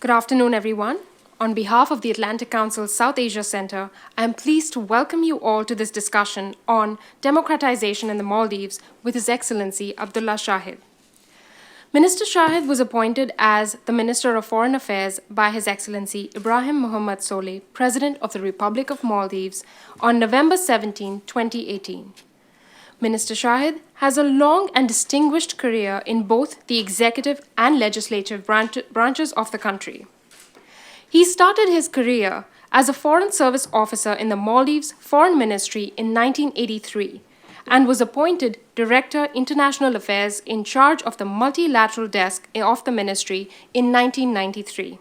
Good afternoon, everyone. On behalf of the Atlantic Council South Asia Center, I am pleased to welcome you all to this discussion on democratization in the Maldives with His Excellency Abdulla Shahid. Minister Shahid was appointed as the Minister of Foreign Affairs by His Excellency Ibrahim Muhammad Solih, President of the Republic of Maldives, on November 17, 2018. Minister Shahid has a long and distinguished career in both the executive and legislative branches of the country. He started his career as a Foreign Service officer in the Maldives Foreign Ministry in 1983 and was appointed Director International Affairs in charge of the multilateral desk of the ministry in 1993.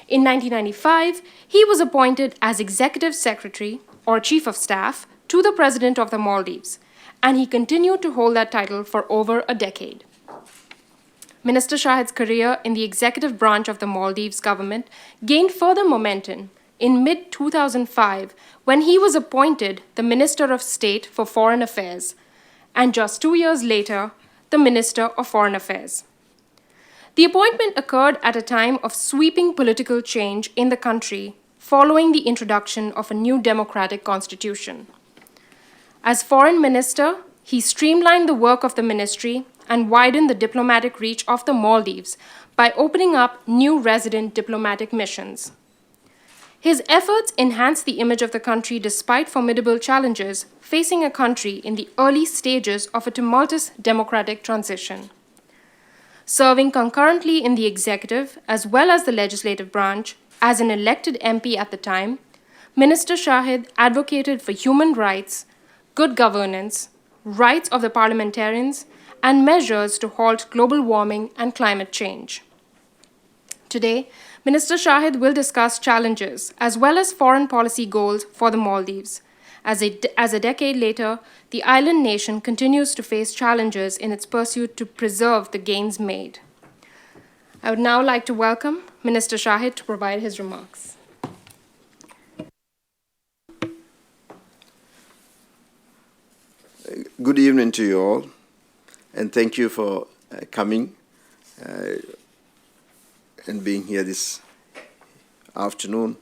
In 1995, he was appointed as Executive Secretary or Chief of Staff to the President of the Maldives, and he continued to hold that title for over a decade. Minister Shahid's career in the executive branch of the Maldives government gained further momentum in mid-2005 when he was appointed the Minister of State for Foreign Affairs, and just 2 years later, the Minister of Foreign Affairs. The appointment occurred at a time of sweeping political change in the country following the introduction of a new democratic constitution. As Foreign Minister, he streamlined the work of the ministry and widened the diplomatic reach of the Maldives by opening up new resident diplomatic missions. His efforts enhanced the image of the country despite formidable challenges facing a country in the early stages of a tumultuous democratic transition. Serving concurrently in the executive as well as the legislative branch as an elected MP at the time, Minister Shahid advocated for human rights, good governance, rights of the parliamentarians, and measures to halt global warming and climate change. Today, Minister Shahid will discuss challenges as well as foreign policy goals for the Maldives. As a decade later, the island nation continues to face challenges in its pursuit to preserve the gains made. I would now like to welcome Minister Shahid to provide his remarks. Good evening to you all, and thank you for coming and being here this afternoon,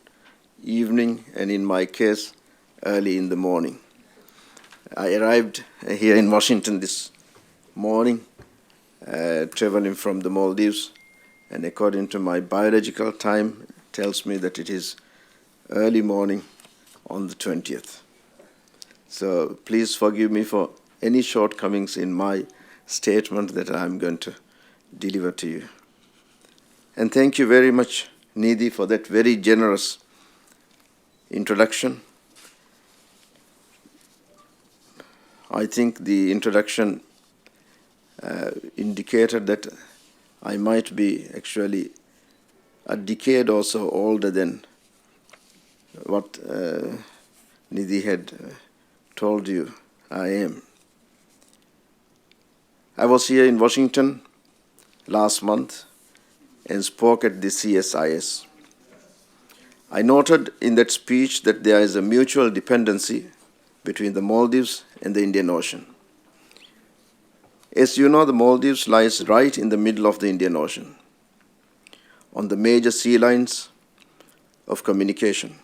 evening, and in my case, early in the morning. I arrived here in Washington this morning, traveling from the Maldives, and according to my biological time, it tells me that it is early morning on the 20th. So please forgive me for any shortcomings in my statement that I'm going to deliver to you. And thank you very much, Nidhi, for that very generous introduction. I think the introduction indicated that I might be actually a decade or so older than what Nidhi had told you I am. I was here in Washington last month and spoke at the CSIS. I noted in that speech that there is a mutual dependency between the Maldives and the Indian Ocean. As you know, the Maldives lies right in the middle of the Indian Ocean, on the major sea lines of communication.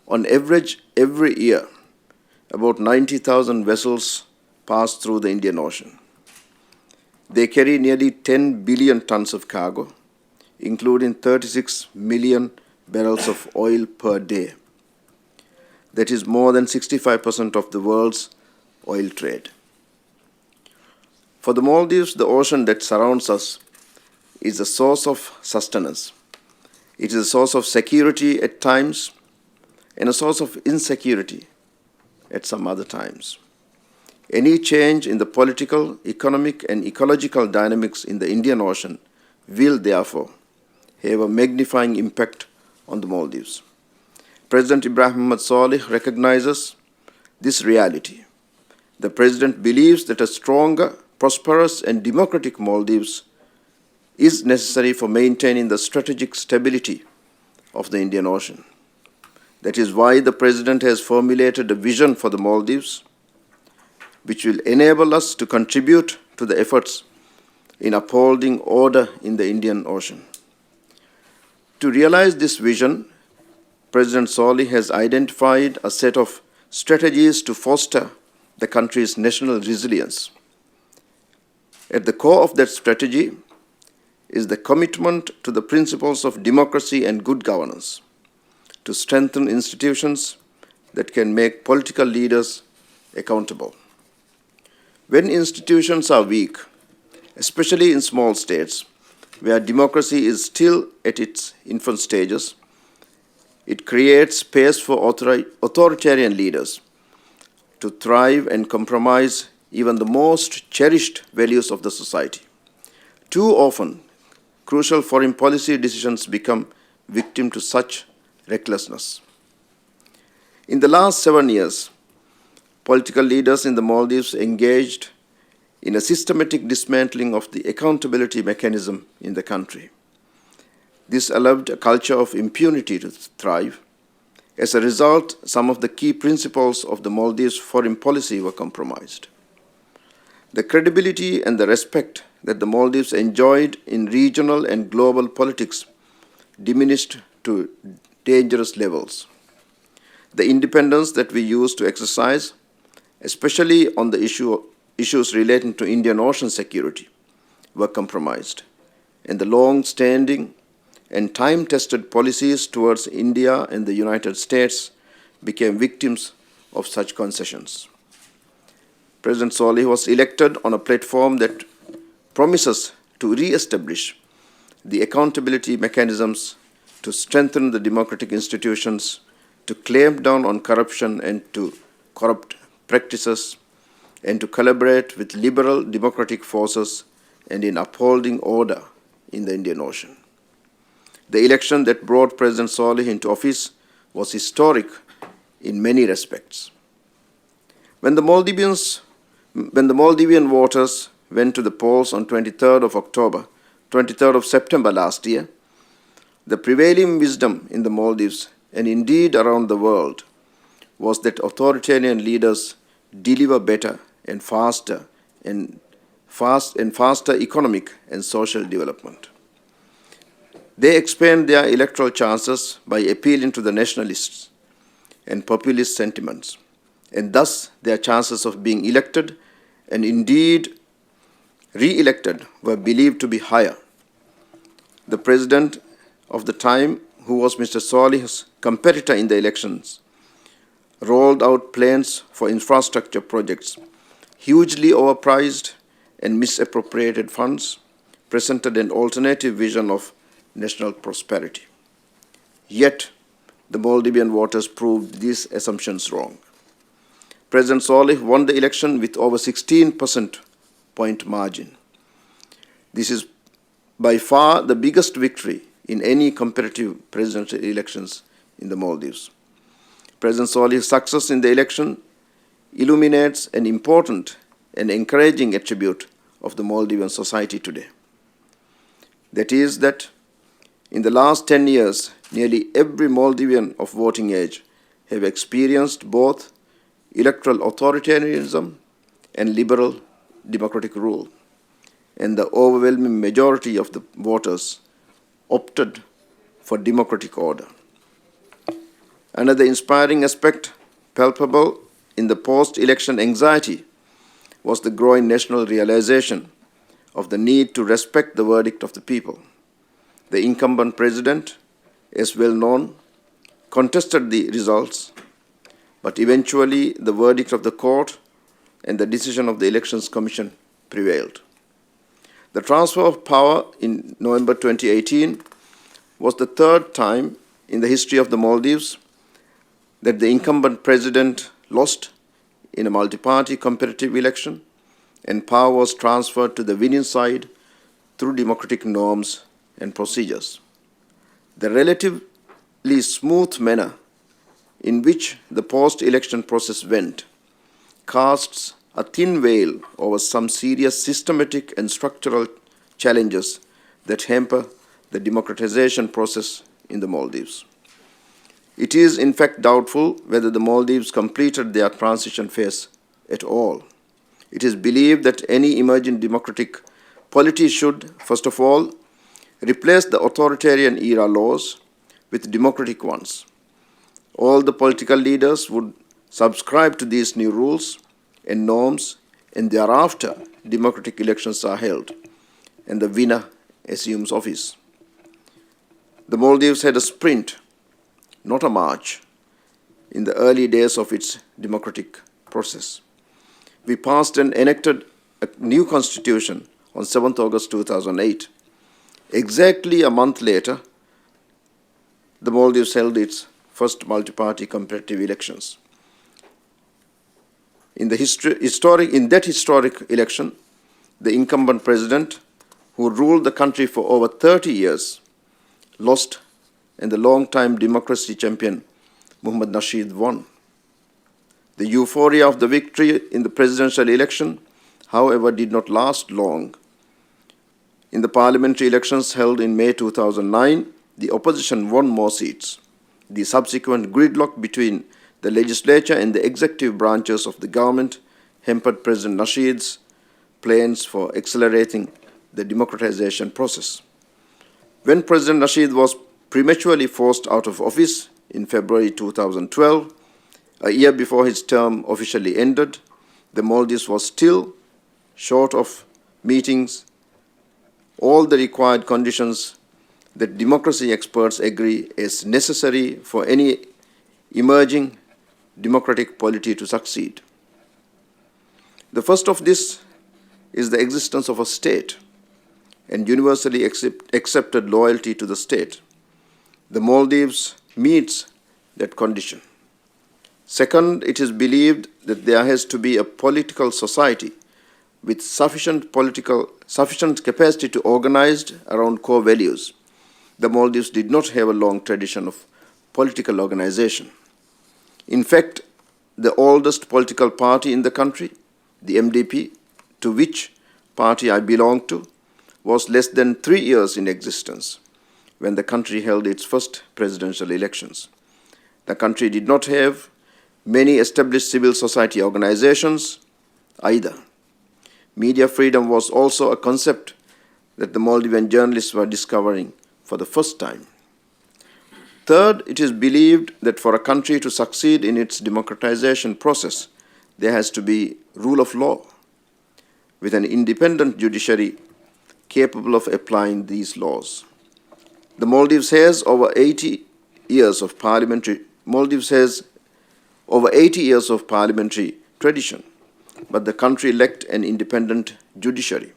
On average, every year, about 90,000 vessels pass through the Indian Ocean. They carry nearly 10 billion tons of cargo, including 36 million barrels of oil per day. That is more than 65% of the world's oil trade. For the Maldives, the ocean that surrounds us is a source of sustenance. It is a source of security at times and a source of insecurity at some other times. Any change in the political, economic, and ecological dynamics in the Indian Ocean will therefore have a magnifying impact on the Maldives. President Ibrahim Muhammad Solih recognizes this reality. The President believes that a stronger, prosperous, and democratic Maldives is necessary for maintaining the strategic stability of the Indian Ocean. That is why the President has formulated a vision for the Maldives, which will enable us to contribute to the efforts in upholding order in the Indian Ocean. To realize this vision, President Solih has identified a set of strategies to foster the country's national resilience. At the core of that strategy is the commitment to the principles of democracy and good governance, to strengthen institutions that can make political leaders accountable. When institutions are weak, especially in small states, where democracy is still at its infant stages, it creates space for authoritarian leaders to thrive and compromise even the most cherished values of the society. Too often, crucial foreign policy decisions become victim to such recklessness. In the last 7 years, political leaders in the Maldives engaged in a systematic dismantling of the accountability mechanism in the country. This allowed a culture of impunity to thrive. As a result, some of the key principles of the Maldives foreign policy were compromised. The credibility and the respect that the Maldives enjoyed in regional and global politics diminished to dangerous levels. The independence that we used to exercise, especially on the issues relating to Indian Ocean security, were compromised, and the long-standing and time-tested policies towards India and the United States became victims of such concessions. President Solih was elected on a platform that promises to re-establish the accountability mechanisms, to strengthen the democratic institutions, to clamp down on corruption and to corrupt practices, and to collaborate with liberal democratic forces and in upholding order in the Indian Ocean. The election that brought President Solih into office was historic in many respects. When the Maldivian voters went to the polls on 23rd of September last year, the prevailing wisdom in the Maldives and indeed around the world was that authoritarian leaders deliver better and faster economic and social development. They expand their electoral chances by appealing to the nationalists and populist sentiments, and thus their chances of being elected and indeed re-elected were believed to be higher. The president of the time, who was Mr. Solih's competitor in the elections, rolled out plans for infrastructure projects, hugely overpriced and misappropriated funds, presented an alternative vision of national prosperity. Yet, the Maldivian voters proved these assumptions wrong. President Solih won the election with over 16% point margin. This is by far the biggest victory in any competitive presidential elections in the Maldives. President Solih's success in the election illuminates an important and encouraging attribute of the Maldivian society today. That is that in the last 10 years, nearly every Maldivian of voting age have experienced both electoral authoritarianism and liberal democratic rule, and the overwhelming majority of the voters opted for democratic order. Another inspiring aspect palpable in the post-election anxiety was the growing national realization of the need to respect the verdict of the people. The incumbent president, as well known, contested the results, but eventually the verdict of the court and the decision of the Elections Commission prevailed. The transfer of power in November 2018 was the third time in the history of the Maldives that the incumbent president lost in a multi-party competitive election, and power was transferred to the winning side through democratic norms and procedures. The relatively smooth manner in which the post-election process went casts a thin veil over some serious systematic and structural challenges that hamper the democratization process in the Maldives. It is in fact doubtful whether the Maldives completed their transition phase at all. It is believed that any emerging democratic polity should, first of all, replaced the authoritarian era laws with democratic ones. All the political leaders would subscribe to these new rules and norms, and thereafter democratic elections are held, and the winner assumes office. The Maldives had a sprint, not a march, in the early days of its democratic process. We passed and enacted a new constitution on 7th August 2008. Exactly a month later, the Maldives held its first multi-party competitive elections. In that historic election, the incumbent president, who ruled the country for over 30 years, lost, and the long-time democracy champion, Abdulla Shahid, won. The euphoria of the victory in the presidential election, however, did not last long. In the parliamentary elections held in May 2009, the opposition won more seats. The subsequent gridlock between the legislature and the executive branches of the government hampered President Nasheed's plans for accelerating the democratization process. When President Nasheed was prematurely forced out of office in February 2012, a year before his term officially ended, the Maldives was still short of meeting all the required conditions that democracy experts agree is necessary for any emerging democratic polity to succeed. The first of this is the existence of a state and universally accepted loyalty to the state. The Maldives meets that condition. Second, it is believed that there has to be a political society with sufficient capacity to organize around core values. The Maldives did not have a long tradition of political organization. In fact, the oldest political party in the country, the MDP, to which party I belong to, was less than 3 years in existence when the country held its first presidential elections. The country did not have many established civil society organizations either. Media freedom was also a concept that the Maldivian journalists were discovering for the first time. Third, it is believed that for a country to succeed in its democratization process, there has to be rule of law, with an independent judiciary capable of applying these laws. The Maldives has over 80 years of parliamentary tradition, but the country lacked an independent judiciary.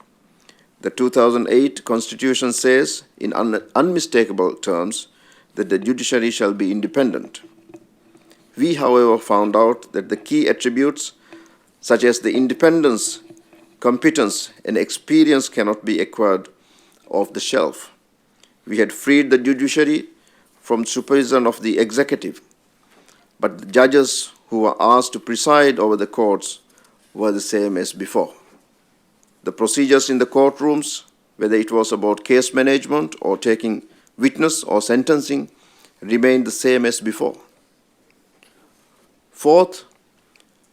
The 2008 Constitution says, in unmistakable terms, that the judiciary shall be independent. We, however, found out that the key attributes, such as the independence, competence, and experience, cannot be acquired off the shelf. We had freed the judiciary from supervision of the executive, but the judges who were asked to preside over the courts were the same as before. The procedures in the courtrooms, whether it was about case management or taking witness or sentencing, remained the same as before. Fourth,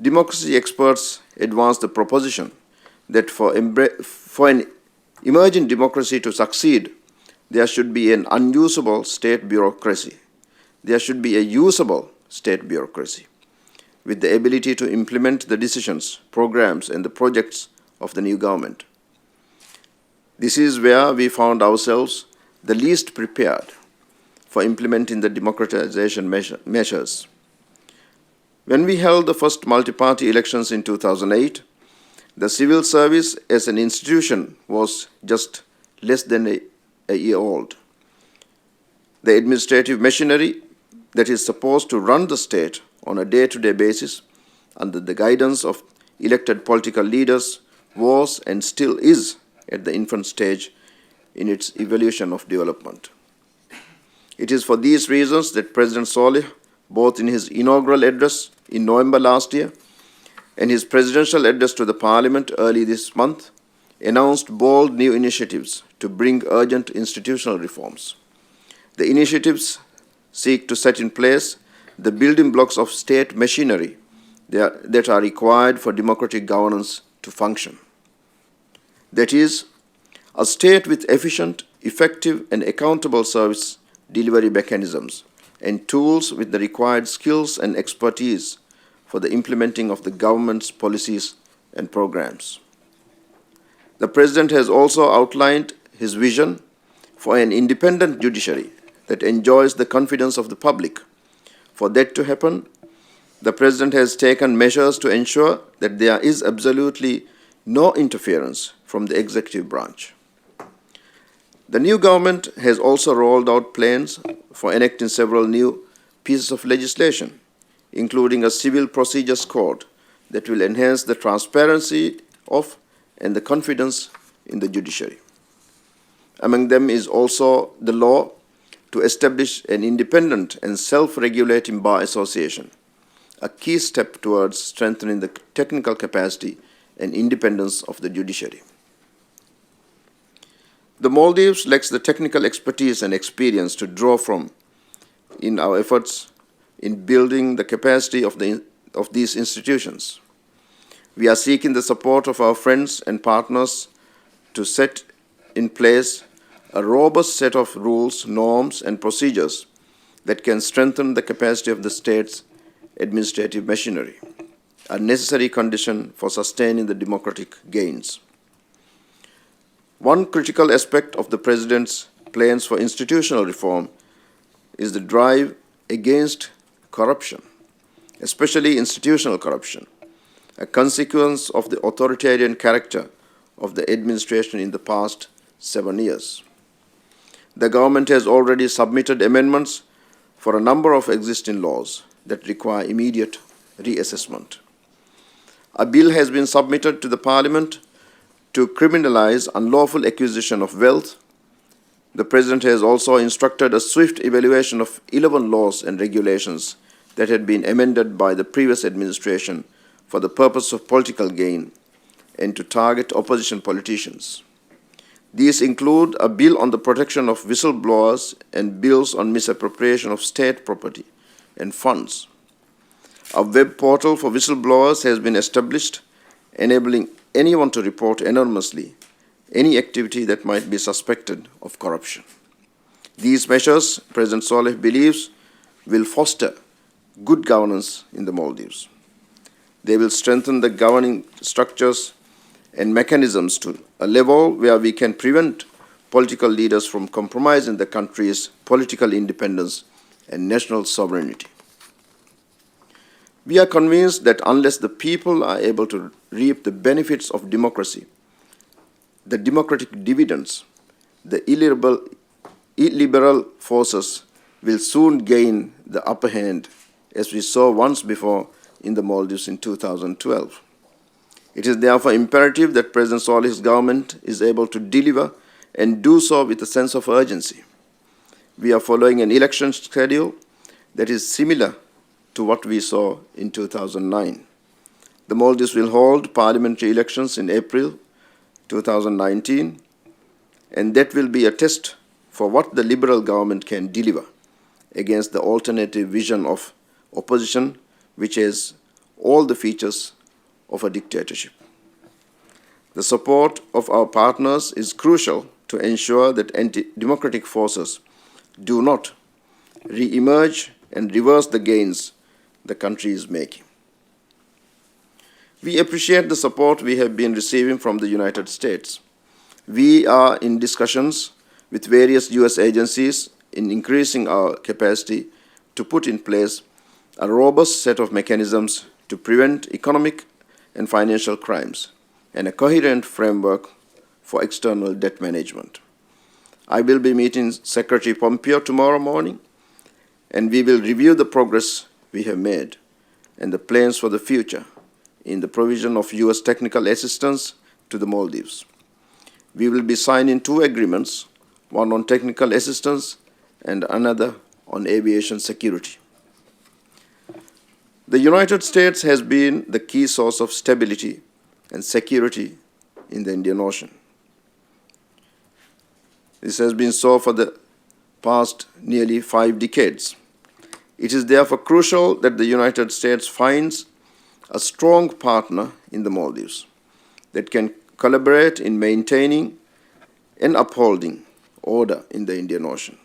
democracy experts advanced the proposition that for an emerging democracy to succeed, there should be an unusable state bureaucracy. There should be a usable state bureaucracy with the ability to implement the decisions, programs, and the projects of the new government. This is where we found ourselves the least prepared for implementing the democratization measures. When we held the first multi-party elections in 2008, the civil service as an institution was just less than a year old. The administrative machinery that is supposed to run the state on a day-to-day basis under the guidance of elected political leaders was and still is at the infant stage in its evolution of development. It is for these reasons that President Saleh, both in his inaugural address in November last year and his presidential address to the Parliament early this month, announced bold new initiatives to bring urgent institutional reforms. The initiatives seek to set in place the building blocks of state machinery that are required for democratic governance to function. That is, a state with efficient effective and accountable service delivery mechanisms, and tools with the required skills and expertise for the implementing of the government's policies and programs. The President has also outlined his vision for an independent judiciary that enjoys the confidence of the public. For that to happen, the President has taken measures to ensure that there is absolutely no interference from the executive branch. The new government has also rolled out plans for enacting several new pieces of legislation, including a civil procedures code that will enhance the transparency of and the confidence in the judiciary. Among them is also the law to establish an independent and self-regulating bar association, a key step towards strengthening the technical capacity and independence of the judiciary. The Maldives lacks the technical expertise and experience to draw from in our efforts in building the capacity of these institutions. We are seeking the support of our friends and partners to set in place a robust set of rules, norms, and procedures that can strengthen the capacity of the state's administrative machinery, a necessary condition for sustaining the democratic gains. One critical aspect of the President's plans for institutional reform is the drive against corruption, especially institutional corruption, a consequence of the authoritarian character of the administration in the past 7 years. The government has already submitted amendments for a number of existing laws that require immediate reassessment. A bill has been submitted to the Parliament to criminalize unlawful acquisition of wealth. The President has also instructed a swift evaluation of 11 laws and regulations that had been amended by the previous administration for the purpose of political gain and to target opposition politicians. These include a bill on the protection of whistleblowers and bills on misappropriation of state property and funds. A web portal for whistleblowers has been established, enabling anyone to report anonymously any activity that might be suspected of corruption. These measures, President Saleh believes, will foster good governance in the Maldives. They will strengthen the governing structures and mechanisms to a level where we can prevent political leaders from compromising the country's political independence and national sovereignty. We are convinced that unless the people are able to reap the benefits of democracy, the democratic dividends, the illiberal forces will soon gain the upper hand, as we saw once before in the Maldives in 2012. It is therefore imperative that President Saleh's government is able to deliver and do so with a sense of urgency. We are following an election schedule that is similar to what we saw in 2009. The Maldives will hold parliamentary elections in April 2019, and that will be a test for what the Liberal government can deliver against the alternative vision of opposition, which has all the features of a dictatorship. The support of our partners is crucial to ensure that anti-democratic forces do not re-emerge and reverse the gains the country is making. We appreciate the support we have been receiving from the United States. We are in discussions with various U.S. agencies in increasing our capacity to put in place a robust set of mechanisms to prevent economic and financial crimes and a coherent framework for external debt management. I will be meeting Secretary Pompeo tomorrow morning, and we will review the progress we have made and the plans for the future in the provision of U.S. technical assistance to the Maldives. We will be signing 2 agreements, one on technical assistance and another on aviation security. The United States has been the key source of stability and security in the Indian Ocean. This has been so for the past nearly 5 decades. It is therefore crucial that the United States finds a strong partner in the Maldives that can collaborate in maintaining and upholding order in the Indian Ocean.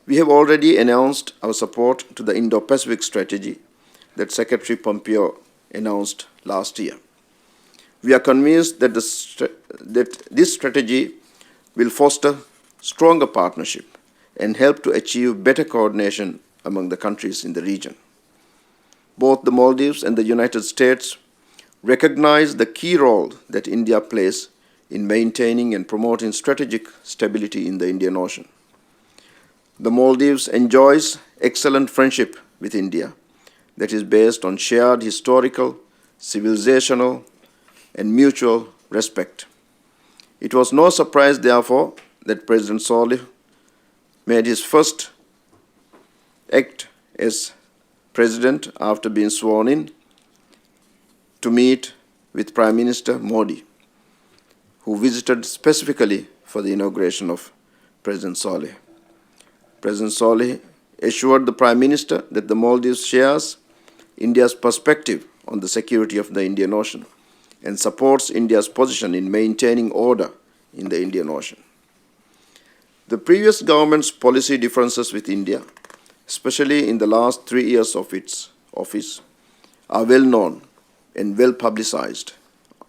We have already announced our support to the Indo-Pacific strategy that Secretary Pompeo announced last year. We are convinced that this strategy will foster stronger partnership and help to achieve better coordination among the countries in the region. Both the Maldives and the United States recognize the key role that India plays in maintaining and promoting strategic stability in the Indian Ocean. The Maldives enjoys excellent friendship with India that is based on shared historical, civilizational, and mutual respect. It was no surprise, therefore, that President Saleh made his first act as president after being sworn in to meet with Prime Minister Modi, who visited specifically for the inauguration of President Saleh. President Saleh assured the Prime Minister that the Maldives shares India's perspective on the security of the Indian Ocean and supports India's position in maintaining order in the Indian Ocean. The previous government's policy differences with India, especially in the last 3 years of its office, are well known and well publicized.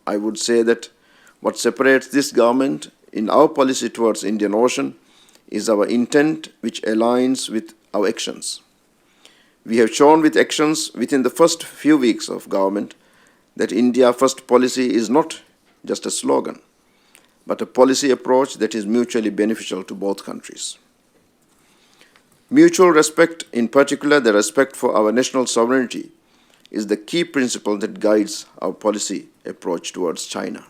I would say that what separates this government in our policy towards Indian Ocean is our intent, which aligns with our actions. We have shown with actions within the first few weeks of government that India First policy is not just a slogan, but a policy approach that is mutually beneficial to both countries. Mutual respect, in particular the respect for our national sovereignty, is the key principle that guides our policy approach towards China.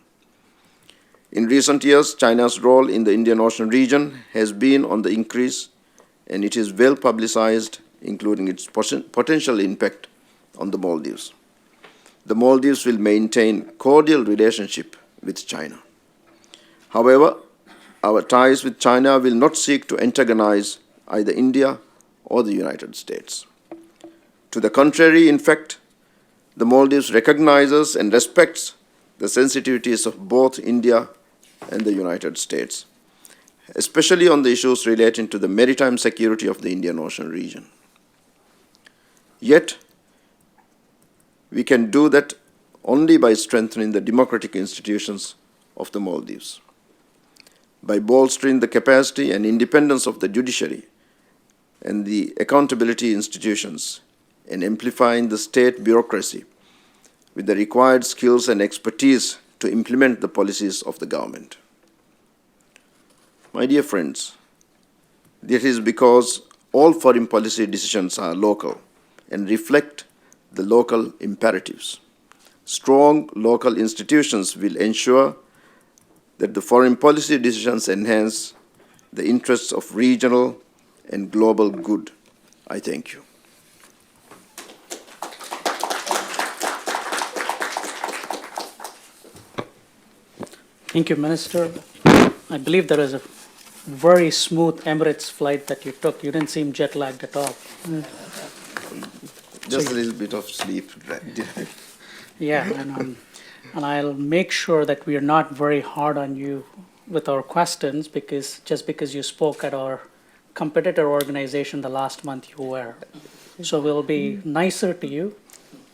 In recent years, China's role in the Indian Ocean region has been on the increase, and it is well publicized, including its potential impact on the Maldives. The Maldives will maintain cordial relationship with China. However, our ties with China will not seek to antagonize either India or the United States. To the contrary, in fact, the Maldives recognizes and respects the sensitivities of both India and the United States, especially on the issues relating to the maritime security of the Indian Ocean region. Yet, we can do that only by strengthening the democratic institutions of the Maldives, by bolstering the capacity and independence of the judiciary and the accountability institutions, and amplifying the state bureaucracy with the required skills and expertise to implement the policies of the government. My dear friends, this is because all foreign policy decisions are local and reflect the local imperatives. Strong local institutions will ensure that the foreign policy decisions enhance the interests of regional and global good. I thank you. Thank you, Minister. I believe there is a very smooth Emirates flight that you took. You didn't seem jet lagged at all. Just a little bit of sleep. Yeah, and I'll make sure that we are not very hard on you with our questions, because just because you spoke at our competitor organization the last month, you were. So we'll be nicer to you.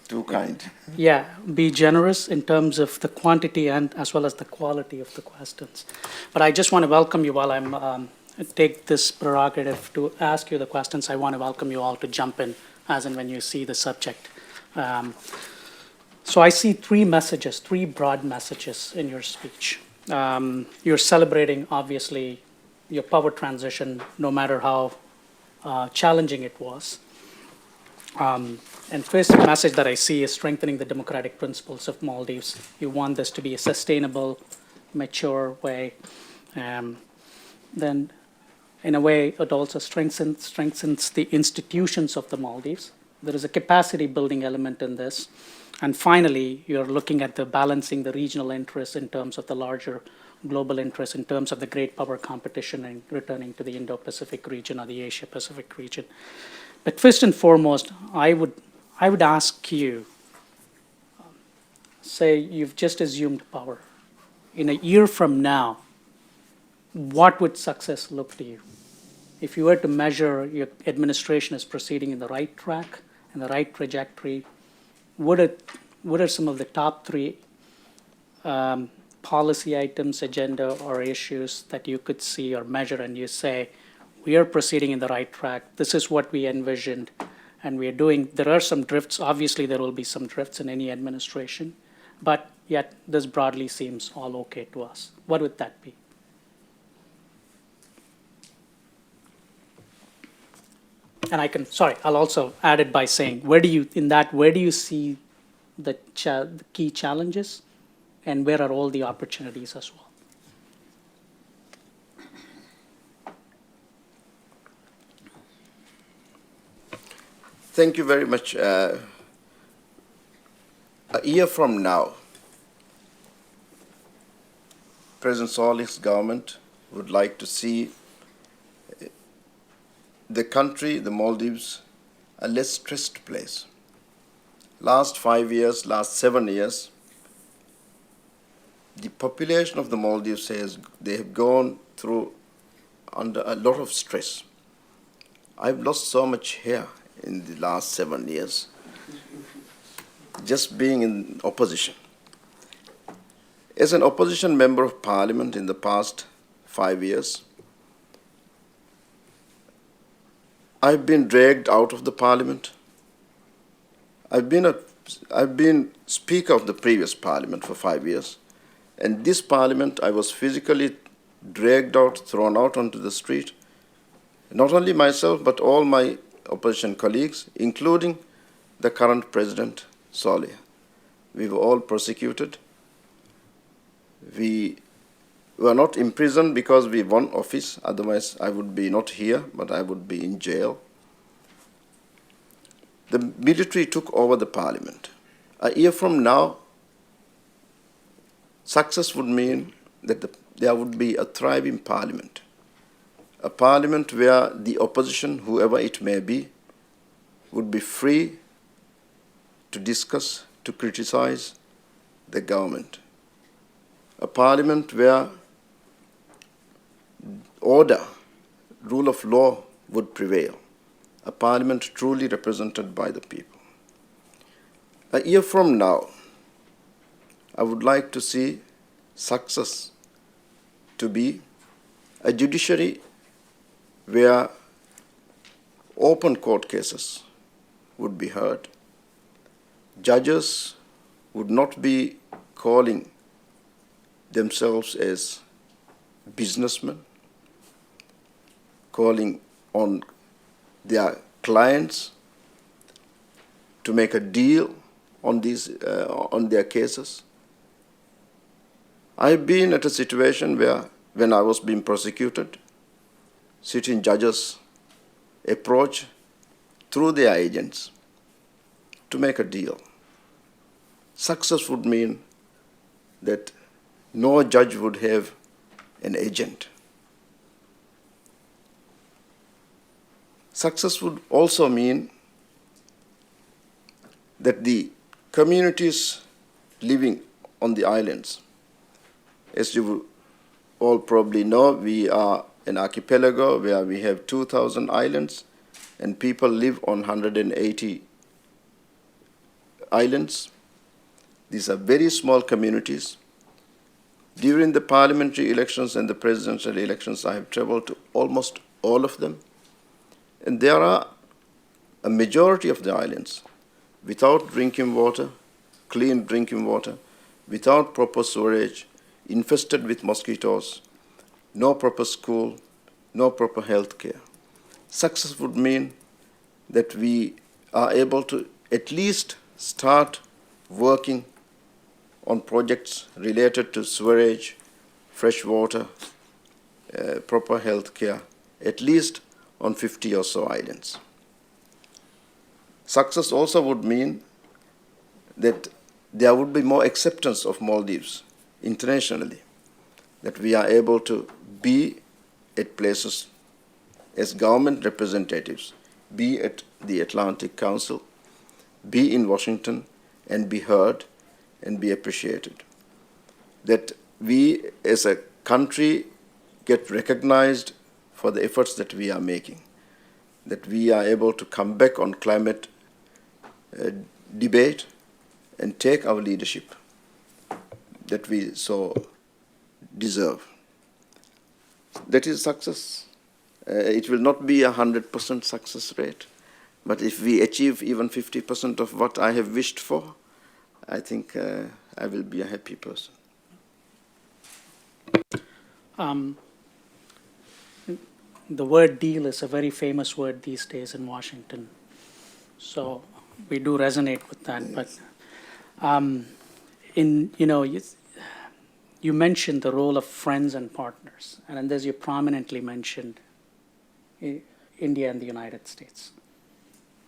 Too kind. Yeah, be generous in terms of the quantity and as well as the quality of the questions. But I just want to welcome you while I'm take this prerogative to ask you the questions. I want to welcome you all to jump in as and when you see the subject. So I see three messages, three broad messages in your speech. You're celebrating, obviously, your power transition, no matter how challenging it was. And first message that I see is strengthening the democratic principles of Maldives. You want this to be a sustainable, mature way. Then, in a way, it also strengthens the institutions of the Maldives. There is a capacity building element in this. And finally, you're looking at the balancing the regional interests in terms of the larger global interests, in terms of the great power competition and returning to the Indo-Pacific region or the Asia-Pacific region. But first and foremost, I would ask you, say you've just assumed power. In a year from now, what would success look to you? If you were to measure your administration is proceeding in the right track, in the right trajectory, what are some of the top three policy items, agenda, or issues that you could see or measure and you say, we are proceeding in the right track, this is what we envisioned, and we are doing, there are some drifts, obviously there will be some drifts in any administration, but yet this broadly seems all okay to us. What would that be? And I'll also add it by saying, where do you see the key challenges, and where are all the opportunities as well? Thank you very much. A year from now, President Salih's government would like to see the country, the Maldives, a less stressed place. Last 5 years, last 7 years, the population of the Maldives they have gone through under a lot of stress. I've lost so much hair in the last 7 years, just being in opposition. As an opposition member of parliament in the past 5 years, I've been dragged out of the parliament. I've been speaker of the previous parliament for 5 years. And this parliament, I was physically dragged out, thrown out onto the street. Not only myself, but all my opposition colleagues, including the current president, Salih. We were all prosecuted. We were not imprisoned because we won office. Otherwise, I would be not here, but I would be in jail. The military took over the parliament. A year from now, success would mean that there would be a thriving parliament. A parliament where the opposition, whoever it may be, would be free to discuss, to criticize the government. A parliament where order, rule of law would prevail. A parliament truly represented by the people. A year from now, I would like to see success to be a judiciary where open court cases would be heard. Judges would not be calling themselves as businessmen, calling on their clients to make a deal on their cases. I've been at a situation where, when I was being prosecuted, sitting judges approach through their agents to make a deal. Success would mean that no judge would have an agent. Success would also mean that the communities living on the islands, as you all probably know, we are an archipelago where we have 2,000 islands and people live on 180 islands. These are very small communities. During the parliamentary elections and the presidential elections, I have traveled to almost all of them. And there are a majority of the islands without drinking water, clean drinking water, without proper sewerage, infested with mosquitoes, no proper school, no proper health care. Success would mean that we are able to at least start working on projects related to sewerage, fresh water, proper health care, at least on 50 or so islands. Success also would mean that there would be more acceptance of Maldives internationally, that we are able to be at places as government representatives, be at the Atlantic Council, be in Washington, and be heard and be appreciated. That we as a country get recognized for the efforts that we are making, that we are able to come back on climate debate and take our leadership that we so deserve. That is success. It will not be 100% success rate, but if we achieve even 50% of what I have wished for, I think I will be a happy person. The word deal is a very famous word these days in Washington. So we do resonate with that. Yes. But you mentioned the role of friends and partners, and as you prominently mentioned, India and the United States.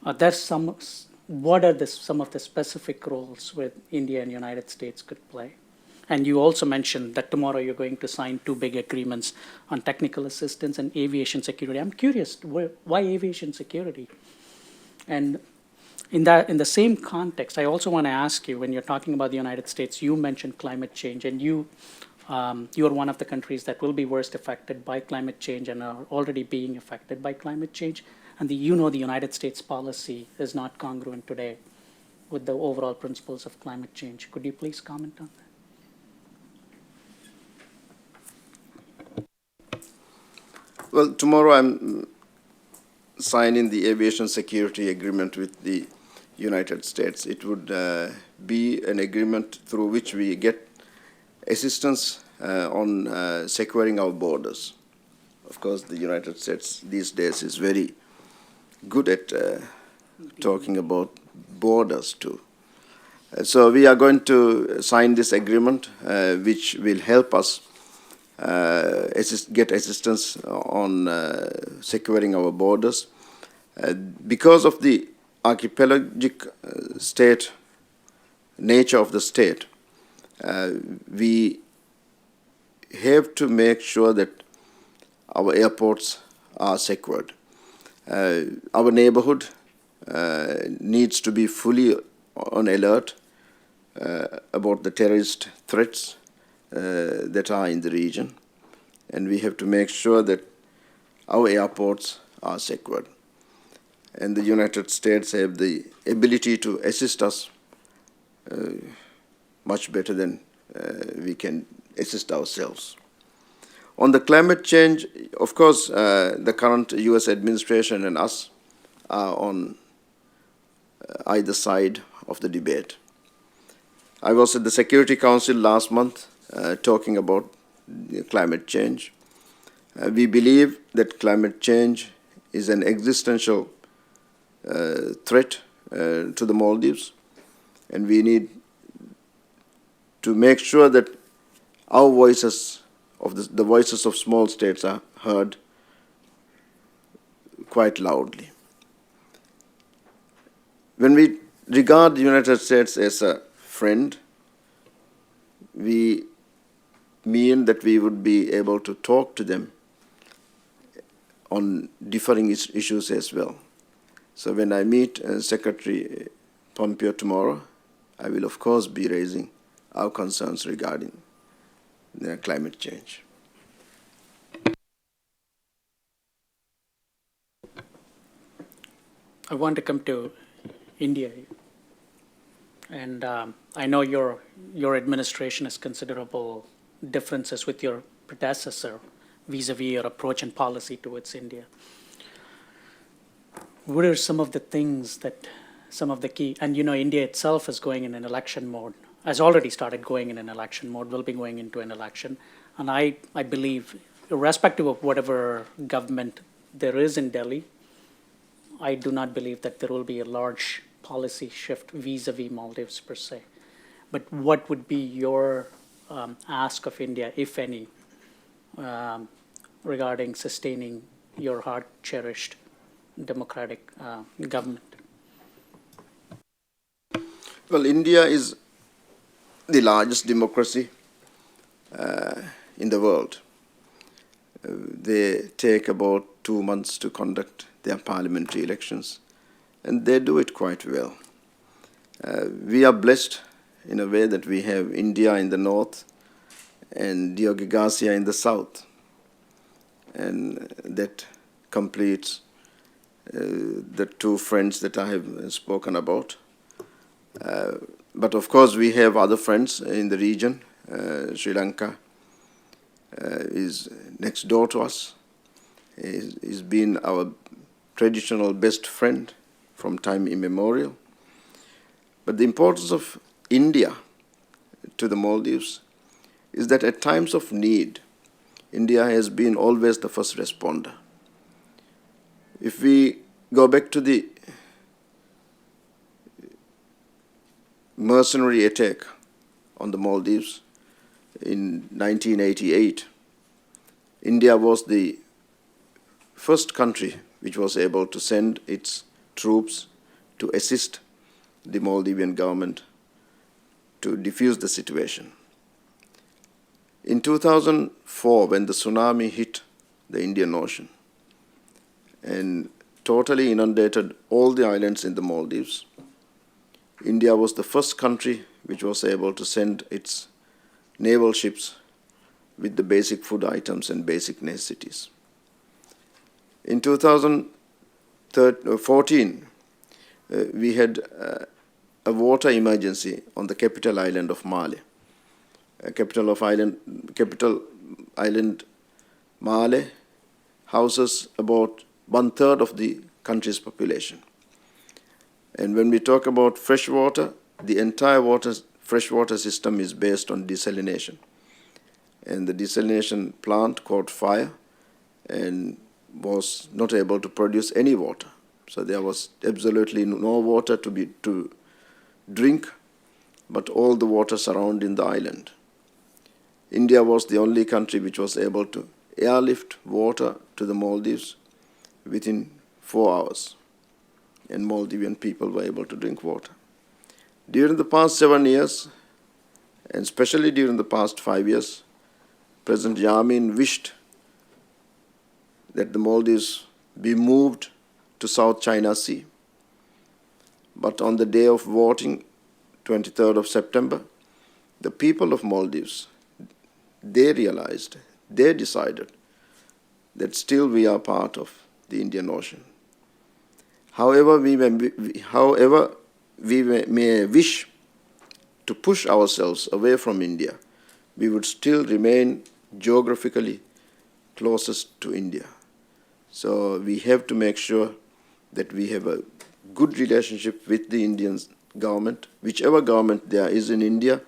What are some of the specific roles where India and United States could play? And you also mentioned that tomorrow you're going to sign 2 big agreements on technical assistance and aviation security. I'm curious, why aviation security? And in the same context, I also want to ask you, when you're talking about the United States, you mentioned climate change, and you are one of the countries that will be worst affected by climate change and are already being affected by climate change. And the United States policy is not congruent today with the overall principles of climate change. Could you please comment on that? Well, tomorrow I'm signing the aviation security agreement with the United States. It would be an agreement through which we get assistance on securing our borders. Of course, the United States these days is very good at talking about borders too. So we are going to sign this agreement, which will help us get assistance on securing our borders. Because of the archipelagic state nature of the state, we have to make sure that our airports are secured. Our neighborhood needs to be fully on alert about the terrorist threats that are in the region, and we have to make sure that our airports are secured. And the United States have the ability to assist us much better than we can assist ourselves. On the climate change, of course, the current U.S. administration and us are on either side of the debate. I was at the Security Council last month talking about climate change. We believe that climate change is an existential threat to the Maldives, and we need to make sure that our voices, the voices of small states, are heard quite loudly. When we regard the United States as a friend, we mean that we would be able to talk to them on differing issues as well. So when I meet Secretary Pompeo tomorrow, I will of course be raising our concerns regarding climate change. I want to come to India, and I know your administration has considerable differences with your predecessor vis-a-vis your approach and policy towards India. What are some of the things that, some of the key, and India itself is going in an election mode, has already started going in an election mode, will be going into an election, and I believe, irrespective of whatever government there is in Delhi, I do not believe that there will be a large policy shift vis-a-vis Maldives per se. But what would be your ask of India, if any, regarding sustaining your hard-cherished democratic government? Well, India is the largest democracy in the world. They take about 2 months to conduct their parliamentary elections, and they do it quite well. We are blessed in a way that we have India in the north and Diogo Garcia in the south. and that completes the two friends that I have spoken about. But of course, we have other friends in the region. Sri Lanka is next door to us. He's been our traditional best friend from time immemorial. But the importance of India to the Maldives is that at times of need, India has been always the first responder. If we go back to the mercenary attack on the Maldives in 1988, India was the first country which was able to send its troops to assist the Maldivian government to defuse the situation. In 2004, when the tsunami hit the Indian Ocean and totally inundated all the islands in the Maldives, India was the first country which was able to send its naval ships with the basic food items and basic necessities. In 2014, we had a water emergency on the capital island of Male. Capital island Male houses about 1/3 of the country's population. And when we talk about fresh water, the entire freshwater system is based on desalination. And the desalination plant caught fire and was not able to produce any water. So there was absolutely no water to drink, but all the water surrounding the island. India was the only country which was able to airlift water to the Maldives within 4 hours, and Maldivian people were able to drink water. During the past 7 years, and especially during the past 5 years, President Yamin wished that the Maldives be moved to South China Sea. But on the day of voting, 23rd of September, the people of Maldives, they decided that still we are part of the Indian Ocean. However, we may wish to push ourselves away from India, we would still remain geographically closest to India. So we have to make sure that we have a good relationship with the Indian government. Whichever government there is in India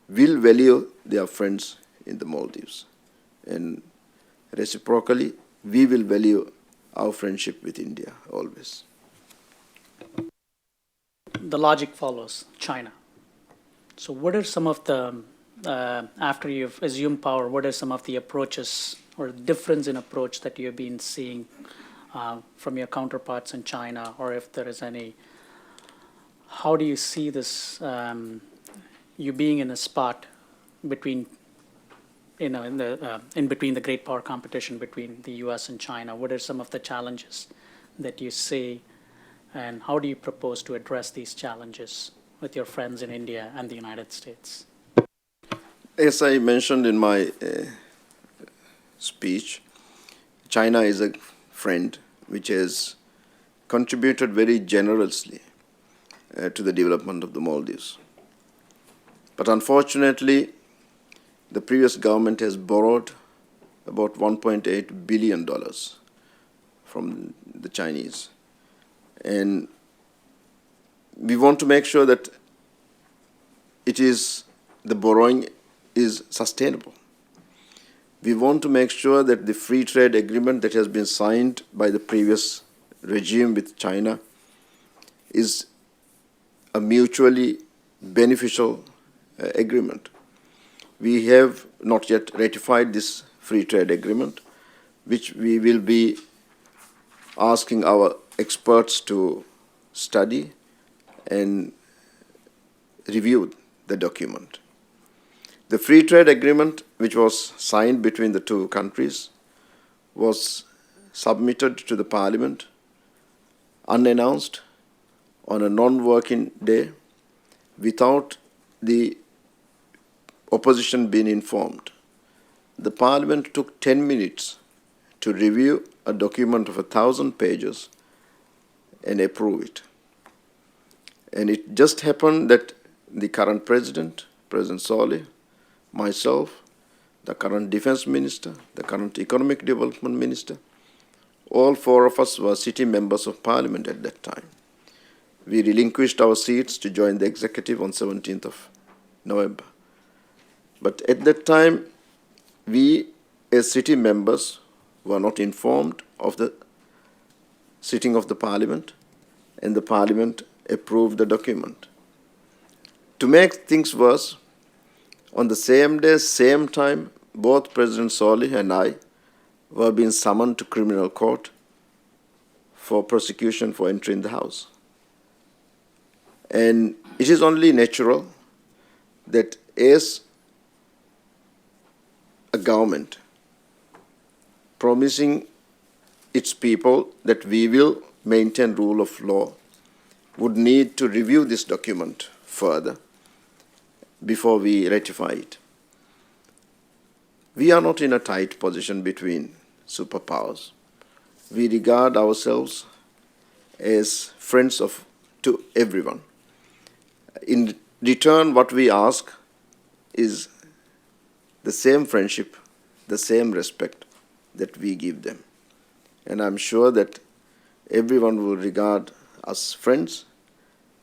will value their friends in the Maldives. And reciprocally, we will value our friendship with India always. The logic follows China. So what are some of the, after you've assumed power, what are some of the approaches or difference in approach that you've been seeing from your counterparts in China, or if there is any, how do you see this, you being in a spot between, in between the great power competition between the US and China? What are some of the challenges that you see, and how do you propose to address these challenges with your friends in India and the United States? As I mentioned in my speech, China is a friend which has contributed very generously to the development of the Maldives. But unfortunately, the previous government has borrowed about $1.8 billion from the Chinese. And we want to make sure that the borrowing is sustainable. We want to make sure that the free trade agreement that has been signed by the previous regime with China is a mutually beneficial agreement. We have not yet ratified this free trade agreement, which we will be asking our experts to study and review the document. The free trade agreement, which was signed between the two countries, was submitted to the Parliament unannounced on a non-working day without the opposition being informed. The Parliament took 10 minutes to review a document of 1,000 pages and approve it. And it just happened that the current president, President Saleh, myself, the current defense minister, the current economic development minister, all four of us were sitting members of parliament at that time. We relinquished our seats to join the executive on 17th of November. But at that time, we as sitting members were not informed of the sitting of the parliament, and the parliament approved the document. To make things worse, on the same day, same time, both President Saleh and I were being summoned to criminal court for prosecution for entering the house. And it is only natural that as a government promising its people that we will maintain rule of law would need to review this document further before we ratify it. We are not in a tight position between superpowers. We regard ourselves as friends to everyone. In return, what we ask is the same friendship, the same respect that we give them. And I'm sure that everyone will regard us friends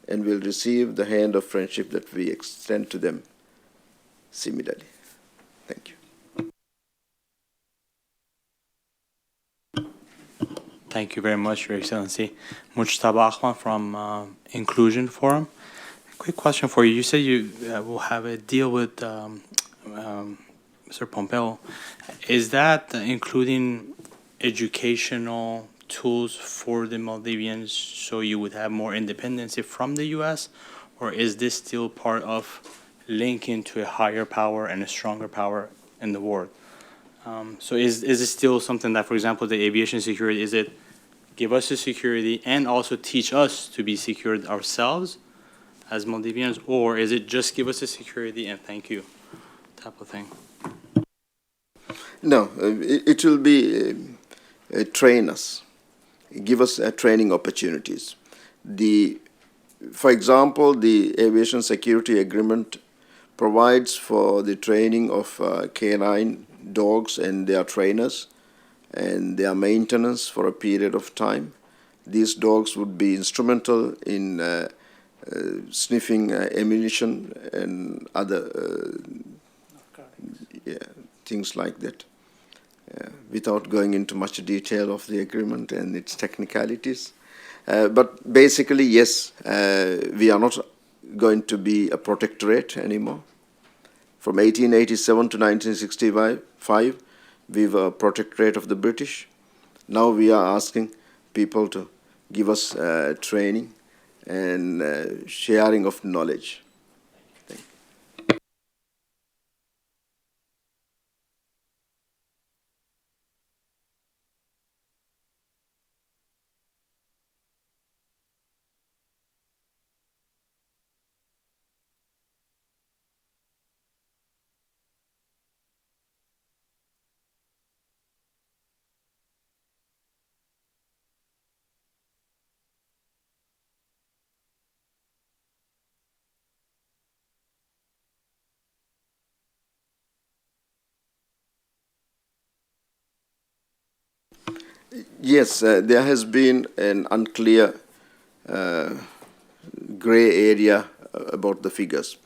and will receive the hand of friendship that we extend to them similarly. Thank you. Thank you very much, Your Excellency. Mujtaba Ahmad from Inclusion Forum. Quick question for you. You said you will have a deal with Mr. Pompeo. Is that including educational tools for the Maldivians so you would have more independence from the U.S., or is this still part of linking to a higher power and a stronger power in the world? So is it still something that, for example, the aviation security, is it give us the security and also teach us to be secured ourselves as Maldivians, or is it just give us the security and thank you type of thing? No, it will be train us, give us training opportunities. For example, the aviation security agreement provides for the training of canine dogs and their trainers and their maintenance for a period of time. These dogs would be instrumental in sniffing ammunition and other things like that. Without going into much detail of the agreement and its technicalities. But basically, yes, we are not going to be a protectorate anymore. From 1887 to 1965, we were a protectorate of the British. Now we are asking people to give us training and sharing of knowledge. Yes, there has been an unclear gray area about the figures.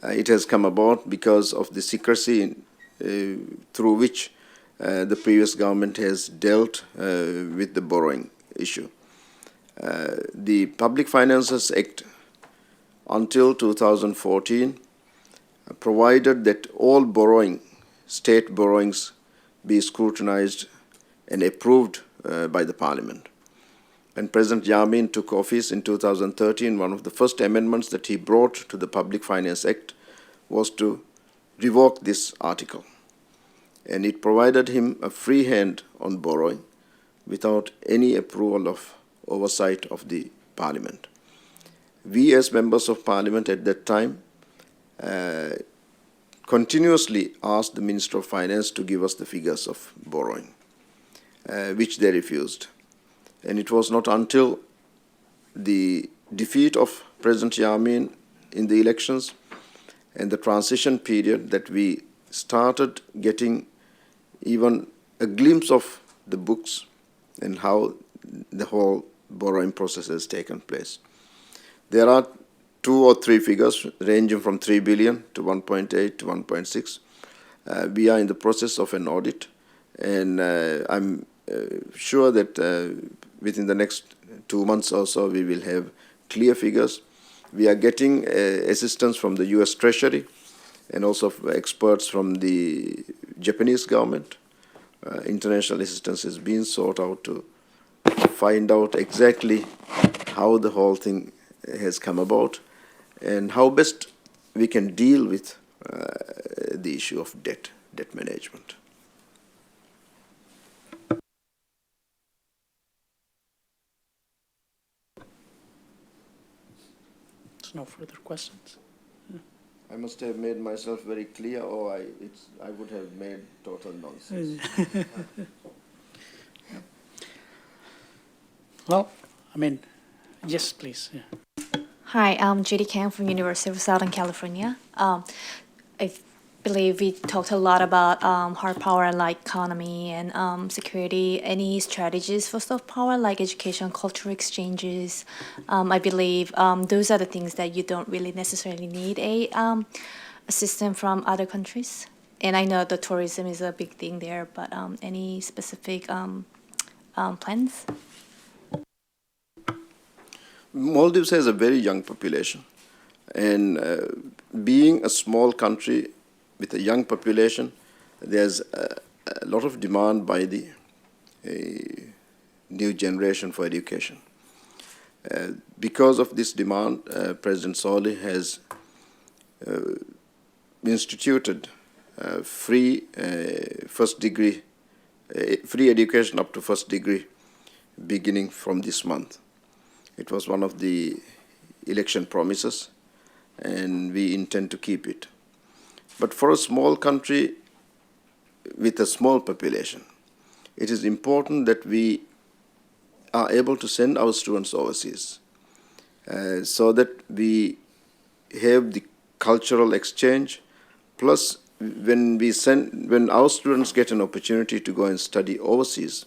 It has come about because of the secrecy through which the previous government has dealt with the borrowing issue. The Public Finances Act until 2014 provided that all borrowing, state borrowings, be scrutinized and approved by the Parliament. When President Yamin took office in 2013, one of the first amendments that he brought to the Public Finance Act was to revoke this article. And it provided him a free hand on borrowing without any approval of oversight of the Parliament. We as members of Parliament at that time continuously asked the Minister of Finance to give us the figures of borrowing. which they refused. And it was not until the defeat of President Yamin in the elections and the transition period that we started getting even a glimpse of the books and how the whole borrowing process has taken place. There are 2 or 3 figures ranging from 3 billion to 1.8 to 1.6. We are in the process of an audit, and I'm sure that within the next 2 months or so we will have clear figures. We are getting assistance from the US Treasury and also experts from the Japanese government. International assistance is being sought out to find out exactly how the whole thing has come about and how best we can deal with the issue of debt management. There's no further questions. I must have made myself very clear, or I would have made total nonsense. Well, I mean, yes, please. Yeah. Hi, I'm Judy Kang from University of Southern California. I believe we talked a lot about hard power like economy and security. Any strategies for soft power like education, cultural exchanges? I believe those are the things that you don't really necessarily need a system from other countries. And I know the tourism is a big thing there, but any specific plans? Maldives has a very young population, and being a small country with a young population, there's a lot of demand by the new generation for education. Because of this demand, President Solih has instituted free first degree, free education up to first degree beginning from this month. It was one of the election promises, and we intend to keep it. But for a small country with a small population, it is important that we are able to send our students overseas so that we have the cultural exchange. Plus, when our students get an opportunity to go and study overseas,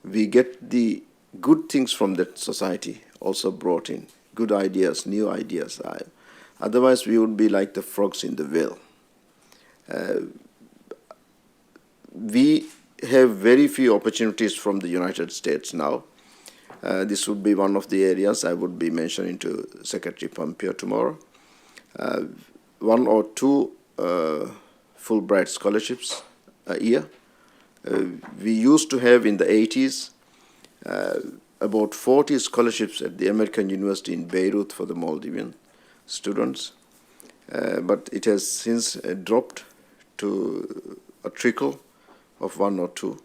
we get the good things from that society also brought in, good ideas, new ideas. Otherwise, we would be like the frogs in the whale. We have very few opportunities from the United States now. This would be one of the areas I would be mentioning to Secretary Pompeo tomorrow. 1 or 2 Fulbright scholarships a year. We used to have in the 80s about 40 scholarships at the American University in Beirut for the Maldivian students, but it has since dropped to a trickle of 1 or 2.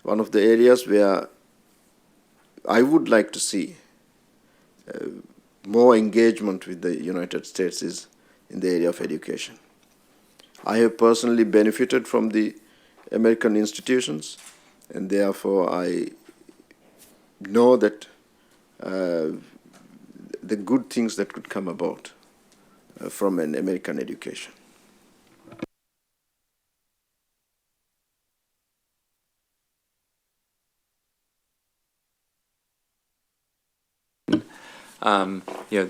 One of the areas where I would like to see more engagement with the United States is in the area of education. I have personally benefited from the American institutions, and therefore I know that the good things that could come about from an American education.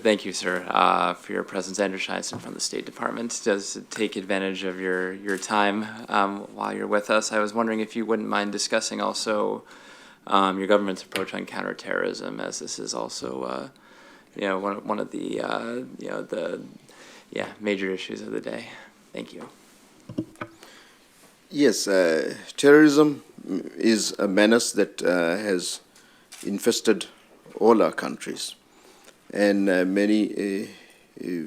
Thank you, sir, for your presence. Andrew Scheisen from the State Department. Does take advantage of your time while you're with us. I was wondering if you wouldn't mind discussing also your government's approach on counterterrorism, as this is also one of the major issues of the day. Thank you. Yes, terrorism is a menace that has infested all our countries. And many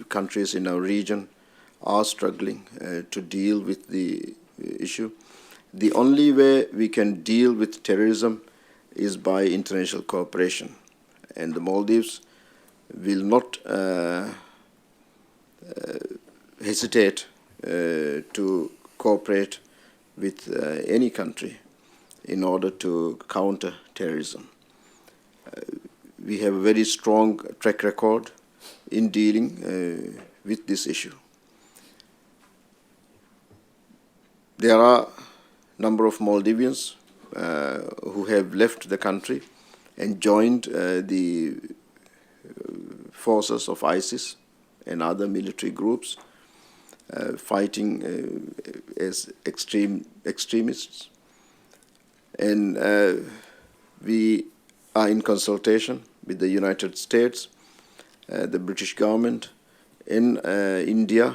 countries in our region are struggling to deal with the issue. The only way we can deal with terrorism is by international cooperation. And the Maldives will not hesitate to cooperate with any country in order to counter terrorism. We have a very strong track record in dealing with this issue. There are a number of Maldivians who have left the country and joined the forces of ISIS and other military groups fighting as extremists. And we are in consultation with the United States, the British government, and India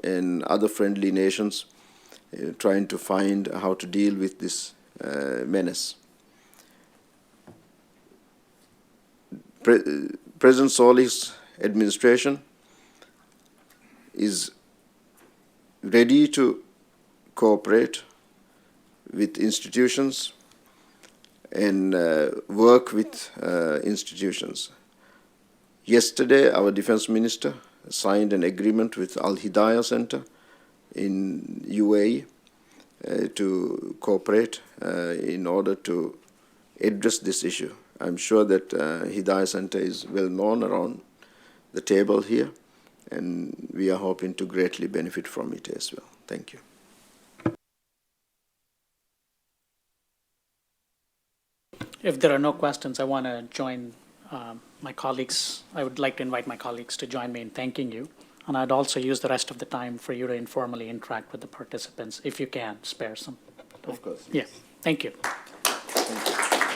and other friendly nations trying to find how to deal with this menace. President Solih's administration is ready to cooperate with institutions and work with institutions. Yesterday, our defense minister signed an agreement with Al Hidayah Center in UAE to cooperate in order to address this issue. I'm sure that Hidayah Center is well known around the table here, and we are hoping to greatly benefit from it as well. Thank you. If there are no questions, I want to join my colleagues. I would like to invite my colleagues to join me in thanking you. And I'd also use the rest of the time for you to informally interact with the participants, if you can spare some time. Of course. Yeah, thank you. Thank you.